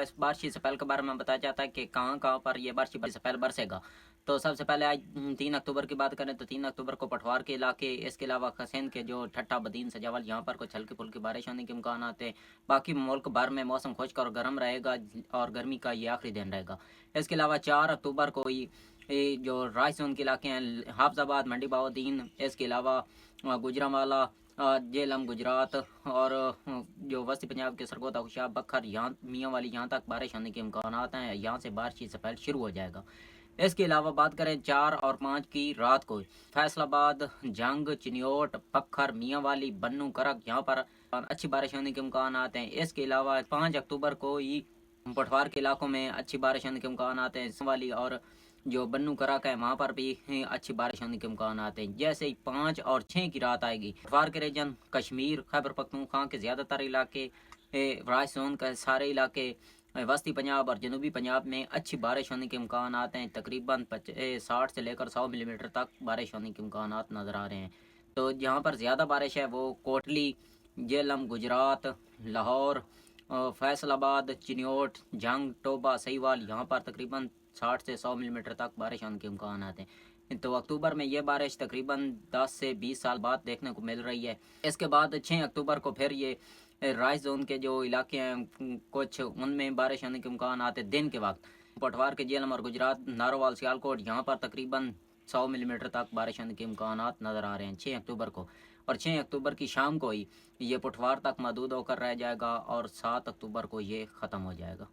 इस बारिश से पहले के बारे में बताया जाता है कि कहाँ कहाँ पर ये बारिश से पहले बरसेगा। तो सबसे पहले आज 3 अक्टूबर की बात करें तो 3 अक्टूबर को पठवार के इलाके, इसके अलावा खसेन के जो ठट्टा बदीन सजावल, यहाँ पर कुछ हल्की फुल्की बारिश होने के इम्कान आते हैं। बाकी मुल्क भर में मौसम खुश्क और गर्म रहेगा और गर्मी का ये आखिरी दिन रहेगा। इसके अलावा 4 अक्टूबर को ये जो राय जोन के इलाके हैं, हाफजाबाद, मंडी बाउद्दीन, इसके अलावा गुजरांवाला, जेलम गुजरात और जो वस्ती पंजाब के सरगोदा, खुशाब, बखर, यहाँ मियाँ वाली, यहाँ तक बारिश होने के इम्कान हैं। यहाँ से बारिश से पहले शुरू हो जाएगा। इसके अलावा बात करें 4 और 5 की रात को, फैसलाबाद, जंग, चिन्योट, पखर, मियाँ वाली, बन्नू, करक, यहाँ पर अच्छी बारिश होने के इम्कान हैं। इसके अलावा 5 अक्टूबर को ही पठवार के इलाकों में अच्छी बारिश होने के इम्कान हैं। वाली और जो बन्नू करक है वहाँ पर भी अच्छी बारिश होने के इम्कान हैं। जैसे ही 5 और 6 की रात आएगी, पठवार के रीजन, कश्मीर, खैबर पख्तूनख्वा के ज़्यादातर इलाके, राइस जोन के सारे इलाके, वस्ती पंजाब और जनूबी पंजाब में अच्छी बारिश होने के इम्कान हैं। तकरीबन 60 से लेकर 100 मिलीमीटर तक बारिश होने के इम्कान नज़र आ रहे हैं। तो जहाँ पर ज़्यादा बारिश है वो कोटली, जेलम, गुजरात, लाहौर, फैसलाबाद, चिन्योट, जंग, टोबा, सहीवाल, यहाँ पर तकरीबन 60 से 100 मिलीमीटर तक बारिश होने के इम्कान हैं। तो अक्टूबर में ये बारिश तकरीबन 10 से 20 साल बाद देखने को मिल रही है। इसके बाद 6 अक्टूबर को फिर ये राइस जोन के जो इलाके हैं कुछ उनमें बारिश होने के इम्कान आते दिन के वक्त। पठवार के जेलम और गुजरात, नारोवाल, सियालकोट, यहाँ पर तकरीबन 100 मिलीमीटर तक बारिश होने के इम्कान नज़र आ रहे हैं 6 अक्टूबर को। और 6 अक्टूबर की शाम को ही ये पठवार तक महदूद होकर रह जाएगा और 7 अक्टूबर को ये ख़त्म हो जाएगा।